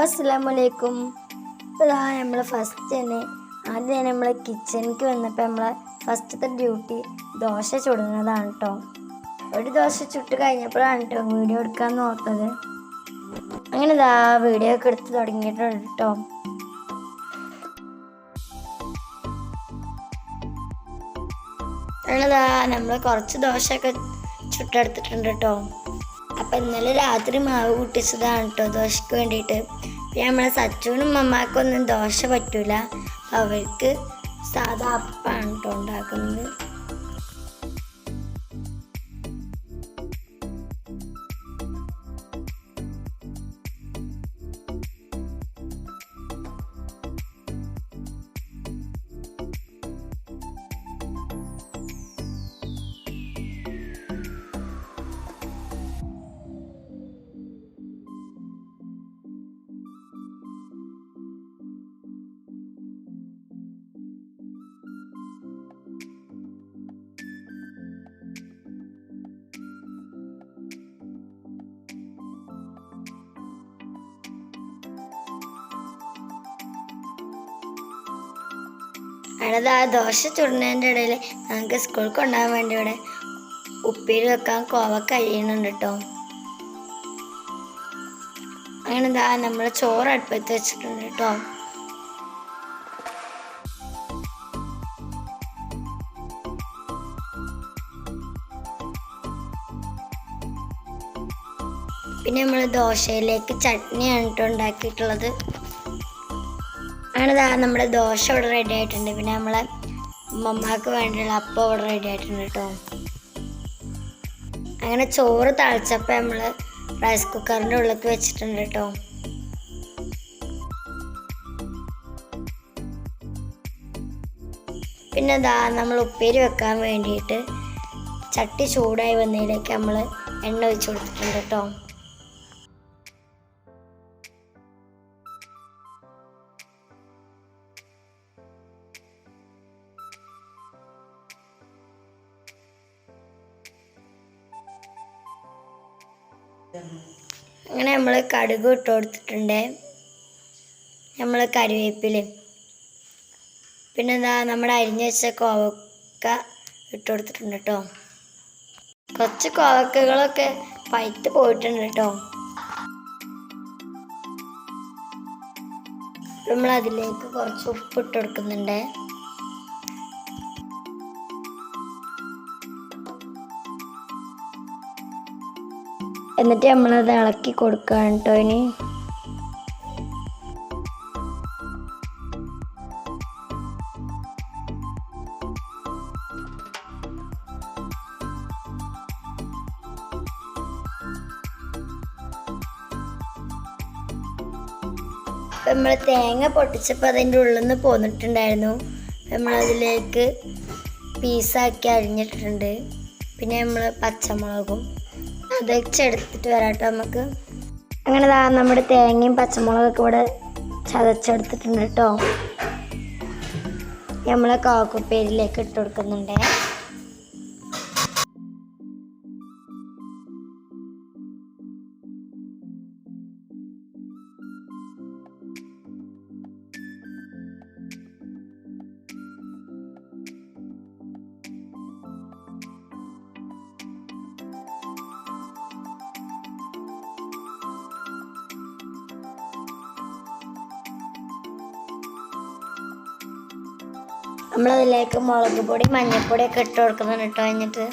അസ്സലാമലൈക്കും. ഇപ്പോൾ നമ്മൾ ഫസ്റ്റ് തന്നെ ആദ്യം നമ്മൾ കിച്ചണിക്ക് വന്നപ്പോൾ നമ്മളെ ഫസ്റ്റത്തെ ഡ്യൂട്ടി ദോശ ചുടുന്നതാണ് കേട്ടോ. ഒരു ദോശ ചുട്ട് കഴിഞ്ഞപ്പോഴാണ് കേട്ടോ വീഡിയോ എടുക്കാൻ നോക്കുന്നത്. അങ്ങനെ വീഡിയോ ഒക്കെ എടുത്ത് തുടങ്ങിയിട്ടുണ്ട് കേട്ടോ. നമ്മൾ കുറച്ച് ദോശയൊക്കെ ചുട്ടെടുത്തിട്ടുണ്ട് കേട്ടോ. അപ്പം ഇന്നലെ രാത്രി മാവ് കൂട്ടിച്ചതാണ് കേട്ടോ ദോശയ്ക്ക് വേണ്ടിയിട്ട്. പിന്നെ നമ്മളെ സച്ചുവിനും അമ്മമാർക്കൊന്നും ദോശ പറ്റൂല, അവർക്ക് സാധാ അപ്പമാണ് കേട്ടോ ഉണ്ടാക്കുന്നത്. അതായത് ആ ദോശ ചുടുന്നതിൻ്റെ ഇടയിൽ ഞങ്ങൾക്ക് സ്കൂളിൽ കൊണ്ടുപോകാൻ വേണ്ടി ഇവിടെ ഉപ്പേരി വെക്കാൻ കോവക്ക കഴിയുന്നുണ്ട് കേട്ടോ. അങ്ങനെ നമ്മൾ ചോറ് അടുപ്പത്ത് വെച്ചിട്ടുണ്ട് കേട്ടോ. പിന്നെ നമ്മൾ ദോശയിലേക്ക് ചട്നിയാണ് കേട്ടോ ഉണ്ടാക്കിയിട്ടുള്ളത്. അങ്ങനെ നമ്മുടെ ദോശ ഇവിടെ റെഡി ആയിട്ടുണ്ട്. പിന്നെ നമ്മളെ ഉമ്മമാക്ക് വേണ്ടിയുള്ള അപ്പം ഇവിടെ റെഡി ആയിട്ടുണ്ട് കേട്ടോ. അങ്ങനെ ചോറ് തളിച്ചപ്പോൾ നമ്മൾ റൈസ് കുക്കറിൻ്റെ ഉള്ളിലേക്ക് വെച്ചിട്ടുണ്ട് കേട്ടോ. പിന്നെ നമ്മൾ ഉപ്പേരി വെക്കാൻ വേണ്ടിയിട്ട് ചട്ടി ചൂടായി വന്നതിലേക്ക് നമ്മൾ എണ്ണ ഒഴിച്ച് കൊടുത്തിട്ടുണ്ട് കേട്ടോ. അങ്ങനെ നമ്മൾ കടുക് ഇട്ട് കൊടുത്തിട്ടുണ്ട്, നമ്മൾ കറിവേപ്പില, പിന്നെ നമ്മുടെ അരിഞ്ഞ് വെച്ച കോവക്ക ഇട്ട് കൊടുത്തിട്ടുണ്ട് കേട്ടോ. കുറച്ച് കോവക്കകളൊക്കെ പഴുത്ത് പോയിട്ടുണ്ട് കേട്ടോ. നമ്മൾ അതിലേക്ക് കുറച്ച് ഉപ്പ് ഇട്ട് കൊടുക്കുന്നുണ്ട്. എന്നിട്ട് നമ്മളത് ഇളക്കി കൊടുക്കുകയാണ് കേട്ടോ. ഇനി നമ്മൾ തേങ്ങ പൊട്ടിച്ചപ്പോൾ അതിൻ്റെ ഉള്ളിൽ നിന്ന് പോന്നിട്ടുണ്ടായിരുന്നു. നമ്മളതിലേക്ക് പീസാക്കി അരിഞ്ഞിട്ടുണ്ട്. പിന്നെ നമ്മൾ പച്ചമുളകും അതൊക്കെ വരാം കേട്ടോ നമുക്ക്. അങ്ങനെ നമ്മുടെ തേങ്ങയും പച്ചമുളകൊക്കെ ഇവിടെ ചതച്ചെടുത്തിട്ടുണ്ട് കേട്ടോ. നമ്മളെ കോവക്കുപ്പേരിയിലേക്ക് ഇട്ട് കൊടുക്കുന്നുണ്ട്. നമ്മളതിലേക്ക് മുളക് പൊടി മഞ്ഞൾപ്പൊടിയൊക്കെ ഇട്ട് കൊടുക്കുന്നുണ്ട് കേട്ടോ. കഴിഞ്ഞിട്ട്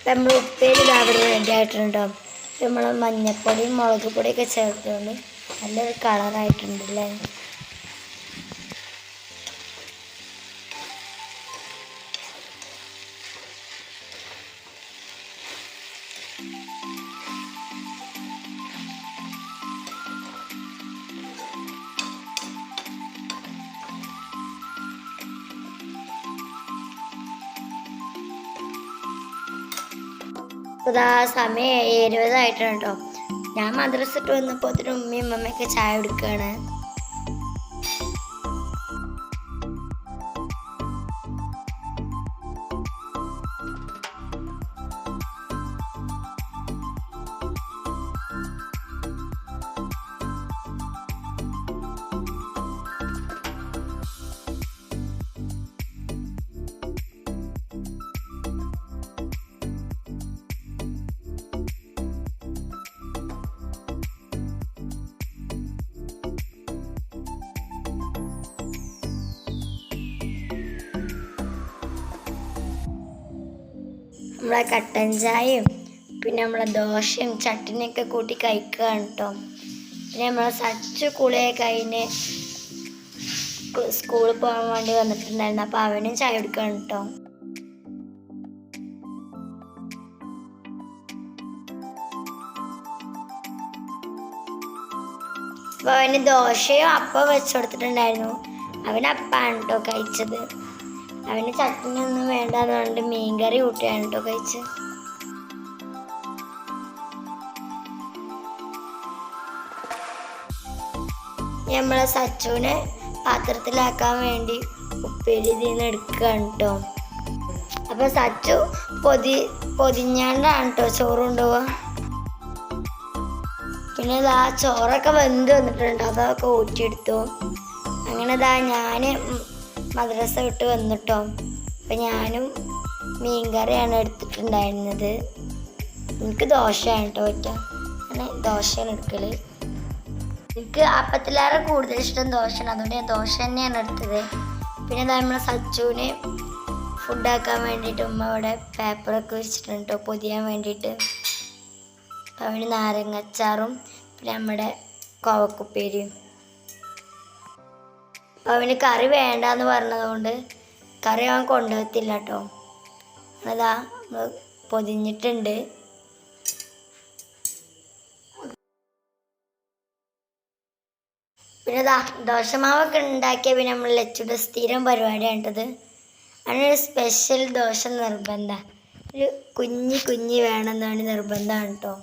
നമ്മൾ ഉപ്പേരി അവിടെ റെഡി ആയിട്ടുണ്ടോ. നമ്മൾ മഞ്ഞൾപ്പൊടിയും മുളക് പൊടിയൊക്കെ ചേർത്തുകൊണ്ട് നല്ലൊരു കളറായിട്ടുണ്ടല്ലേ. അപ്പോൾ ഇതാ സമയം 7:20 കേട്ടോ. ഞാൻ മദ്രസ ഇട്ട് വന്നപ്പോൾ ഉമ്മയും ഉമ്മയൊക്കെ ചായ കുടിക്കുകയാണ്. നമ്മളെ കട്ടൻ ചായയും പിന്നെ നമ്മളെ ദോശയും ചട്ടിനിയൊക്കെ കൂട്ടി കഴിക്കുകയാണ് കേട്ടോ. പിന്നെ നമ്മളെ സച്ചു കുളിയൊക്കെ കഴിഞ്ഞ് സ്കൂളിൽ പോകാൻ വേണ്ടി വന്നിട്ടുണ്ടായിരുന്നു. അപ്പോൾ അവനും ചായ കുടിക്കുകയാണ് കേട്ടോ. അപ്പോൾ അവന് ദോശയും അപ്പം വെച്ച് കൊടുത്തിട്ടുണ്ടായിരുന്നു. അവനപ്പാണ് കേട്ടോ കഴിച്ചത്. അവന് ചട്നി ഒന്നും വേണ്ടാന്ന് പറഞ്ഞിട്ട് മീൻകറി കൂട്ടിയാണ് കേട്ടോ കഴിച്ച്. നമ്മളെ സച്ചുവിനെ പാത്രത്തിലാക്കാൻ വേണ്ടി ഉപ്പേരി ഇതിന്ന് എടുക്കുകയാണ് കേട്ടോ. അപ്പൊ സച്ചു പൊതിഞ്ഞാണ്ടാണ് കേട്ടോ ചോറ് കൊണ്ടുപോവാ. പിന്നെ ഇതാ ചോറൊക്കെ വെന്ത് വന്നിട്ടുണ്ട്, അതൊക്കെ ഊറ്റിയെടുത്തു. അങ്ങനെ ഇതാ ഞാൻ മദ്രസ വിട്ട് വന്നിട്ടോ. അപ്പം ഞാനും മീൻകറിയാണ് എടുത്തിട്ടുണ്ടായിരുന്നത്. എനിക്ക് ദോശയാണ് കേട്ടോ പറ്റുക, അങ്ങനെ ദോശയാണ് എടുക്കല്. എനിക്ക് അപ്പത്തിലേറെ കൂടുതൽ ഇഷ്ടം ദോശയാണ്, അതുകൊണ്ട് ഞാൻ ദോശ തന്നെയാണ് എടുത്തത്. പിന്നെ നമ്മളെ സച്ചുവിന് ഫുഡാക്കാൻ വേണ്ടിയിട്ട് ഉമ്മ അവിടെ പേപ്പറൊക്കെ വെച്ചിട്ടുണ്ട് കേട്ടോ പൊതിയാൻ വേണ്ടിയിട്ട്. അവന് നാരങ്ങച്ചാറും പിന്നെ നമ്മുടെ കോവക്കുപ്പേരിയും. അവന് കറി വേണ്ടാന്ന് പറഞ്ഞതുകൊണ്ട് കറി അവൻ കൊണ്ടുവരത്തില്ല കേട്ടോ. അതാ നമ്മൾ പൊതിഞ്ഞിട്ടുണ്ട്. പിന്നെ ദോശമാവൊക്കെ ഉണ്ടാക്കിയ പിന്നെ നമ്മൾ ലച്ചുടെ സ്ഥിരം പരിപാടിയാണിട്ടത്. അങ്ങനെ ഒരു സ്പെഷ്യൽ ദോശ നിർബന്ധം, ഒരു കുഞ്ഞി വേണമെന്നാണ് നിർബന്ധമാണ് കേട്ടോ.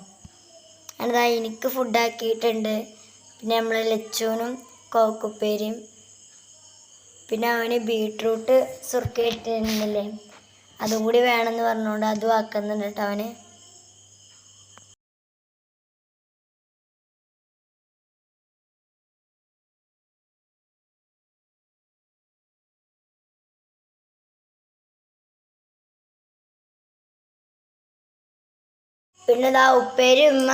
അതാ എനിക്ക് ഫുഡാക്കിയിട്ടുണ്ട്. പിന്നെ നമ്മൾ ലച്ചുവിനും കോവക്കുപ്പേരിയും പിന്നെ അവന് ബീട്രൂട്ട് സുർക്ക ഇട്ടിരുന്നില്ലേ, അതും കൂടി വേണമെന്ന് പറഞ്ഞുകൊണ്ട് അതും ആക്കുന്നുണ്ട് കേട്ടോ അവന്. പിന്നെ ഉപ്പേരി ഉമ്മ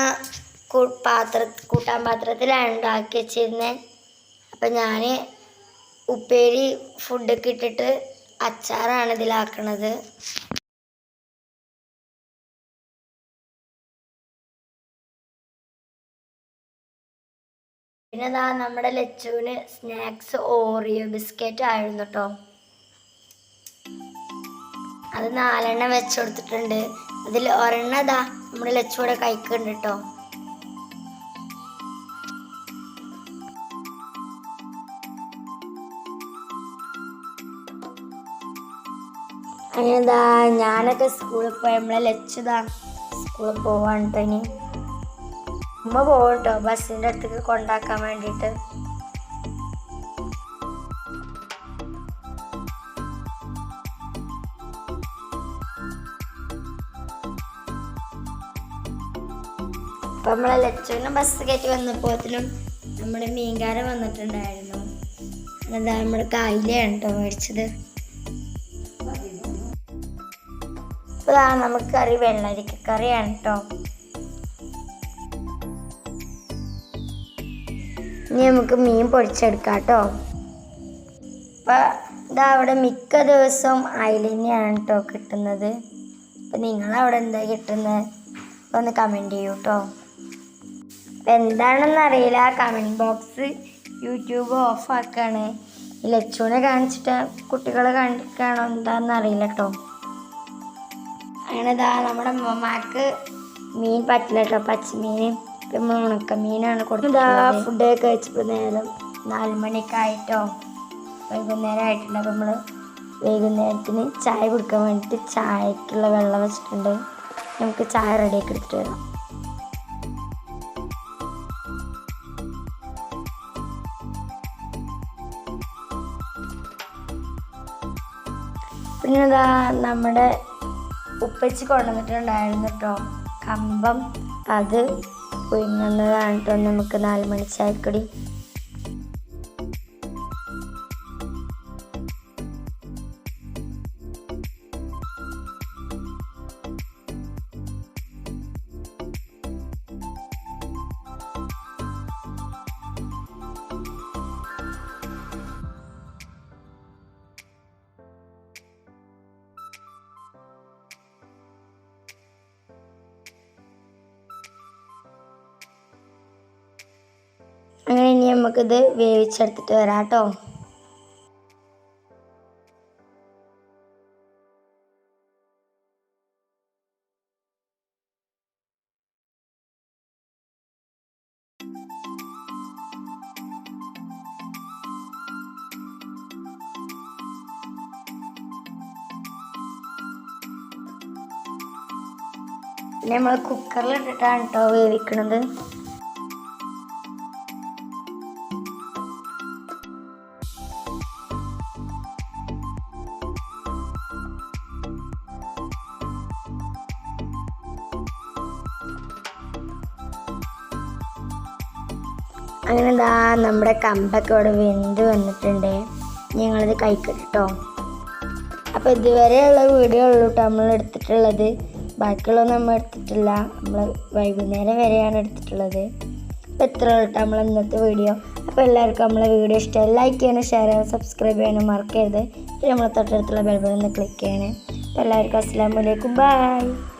കൂട്ടാൻ പാത്രത്തിലാണ് ഉണ്ടാക്കി വെച്ചിരുന്നത്. അപ്പം ഞാൻ ഉപ്പേരി ഫുഡൊക്കെ ഇട്ടിട്ട് അച്ചാറാണ് ഇതിലാക്കണത്. പിന്നെ നമ്മുടെ ലച്ചുവിന് സ്നാക്സ് ഓറിയോ ബിസ്ക്കറ്റ് ആയിരുന്നു കേട്ടോ. അത് 4 വെച്ച് കൊടുത്തിട്ടുണ്ട്. അതിൽ ഒരെണ്ണം നമ്മുടെ ലച്ചുവിടെ കഴിക്കുന്നുണ്ട് കേട്ടോ. അങ്ങനെ ഞാനൊക്കെ സ്കൂളിൽ പോയി നമ്മളെ ലച്ചുതാ സ്കൂളിൽ പോവാണ് കേട്ടോ. ഇനി ഉമ്മ പോകട്ടോ ബസ്സിൻ്റെ അടുത്തേക്ക് കൊണ്ടാക്കാൻ വേണ്ടിയിട്ട്. അപ്പം നമ്മളെ ലച്ചുവിനെ ബസ് കയറ്റി വന്നപ്പോഴത്തിനും നമ്മുടെ മീൻകാരൻ വന്നിട്ടുണ്ടായിരുന്നു. നമ്മുടെ കായിലാണ് കേട്ടോ മേടിച്ചത്. അപ്പോൾ നമുക്ക് കറി വെള്ളരിക്ക കറിയാണ് കേട്ടോ. ഇനി നമുക്ക് മീൻ പൊടിച്ചെടുക്കാം കേട്ടോ. അപ്പം അവിടെ മിക്ക ദിവസവും അയിലന്നെയാണ് കേട്ടോ കിട്ടുന്നത്. അപ്പം നിങ്ങളവിടെ എന്താ കിട്ടുന്നത് ഒന്ന് കമൻറ്റ് ചെയ്യൂ കേട്ടോ. അപ്പം എന്താണെന്ന് അറിയില്ല. കമൻറ്റ് ബോക്സ് യൂട്യൂബ് ഓഫാക്കാണ്. ഈ ലച്ചുവിനെ കാണിച്ചിട്ട് കുട്ടികളെ കാണിക്കുകയാണോ എന്താണെന്ന് അറിയില്ല കേട്ടോ. അങ്ങനെ നമ്മുടെ അമ്മമാർക്ക് മീൻ പറ്റില്ല കേട്ടോ, പച്ചമീൻ. നമ്മൾ ഉണക്കമീനാണ് കൊടുത്തത്. ഫുഡൊക്കെ കഴിച്ചപ്പോൾ നേരം 4 മണിയൊക്കെ ആയിട്ടോ, വൈകുന്നേരം ആയിട്ടില്ല. അപ്പം നമ്മൾ വൈകുന്നേരത്തിന് ചായ കുടിക്കാൻ വേണ്ടിയിട്ട് ചായക്കുള്ള വെള്ളം വെച്ചിട്ടുണ്ട്. നമുക്ക് ചായ റെഡിയാക്കി എടുത്തിട്ട് വരാം. പിന്നെ നമ്മുടെ ഉപ്പച്ചി കൊണ്ടുവന്നിട്ടുണ്ടായിരുന്നു കേട്ടോ കമ്പം. അത് പുഴുങ്ങുന്നതാണ് കേട്ടോ നമുക്ക് 4 മണി ചായക്കടി. അങ്ങനെ ഇനി നമുക്കിത് വേവിച്ചെടുത്തിട്ട് വരാം കേട്ടോ. പിന്നെ നമ്മൾ കുക്കറിൽ ഇട്ടിട്ടാണ് കേട്ടോ വേവിക്കണത്. അങ്ങനെ നമ്മുടെ കമ്പൊക്കെ ഇവിടെ വെന്ത് വന്നിട്ടുണ്ട്. ഞങ്ങളിത് കഴിക്കട്ടെ കേട്ടോ. അപ്പോൾ ഇതുവരെയുള്ള വീഡിയോ ഉള്ളൂ കേട്ടോ നമ്മൾ എടുത്തിട്ടുള്ളത്. ബാക്കിയുള്ളതൊന്നും നമ്മൾ എടുത്തിട്ടില്ല. നമ്മൾ വൈകുന്നേരം വരെയാണ് എടുത്തിട്ടുള്ളത്. അപ്പോൾ എത്ര കേട്ടോ നമ്മൾ ഇന്നത്തെ വീഡിയോ. അപ്പോൾ എല്ലാവർക്കും നമ്മളെ വീഡിയോ ഇഷ്ടമായി ലൈക്ക് ചെയ്യാനും ഷെയർ ചെയ്യാനും സബ്സ്ക്രൈബ് ചെയ്യാനും മറക്കരുത്. പിന്നെ നമ്മൾ തൊട്ടടുത്തുള്ള ബെൽ ബട്ടൺ ഒന്ന് ക്ലിക്ക് ചെയ്യണേ. അപ്പോൾ എല്ലാവർക്കും അസ്സലാമു അലൈക്കും, ബൈ.